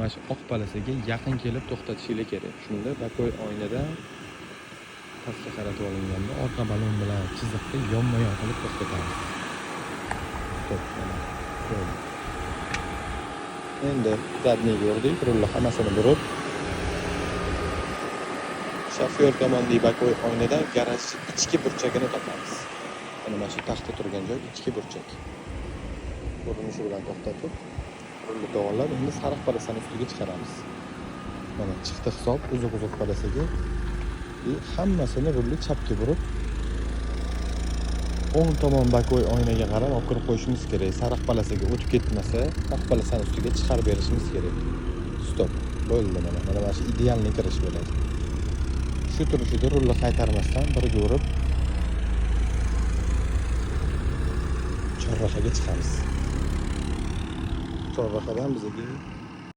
mana shu oq palasaga yaqin kelib to'xtatishingiz kerak. Shunda bakoy oynada pastga qaratib olinganda orqa balon bilan chiziqni yonma-yon qilib to'xtatamiz. Stop. Bo'ldi. Endi zadniga urdik, rulni hammasini burib shofyor tomondagi bakoy oynadan garaj ichki burchagini topamiz. Mana shu taxta turgan joy ichki burchak. Ko'rinishi bilan to'xtatib, rulni to'g'rilab, endi sariq palasani ustiga chiqaramiz. Mana chiqdi hisob uzuq-uzuq palasaga. Hammasini rulni chapga burib, o'ng tomon bakoy oynaga qarab olib kirib qo'yishimiz kerak. Sariq palasaga o'tib ketmasa, oq palasani ustiga chiqarib berishimiz kerak. Stop. Bo'ldi mana. Mana shu idealni kirish bo'ladi. Shu turishida rulni qaytarmasdan birga urib chorrahaga chiqamiz. Chorrahadan bizga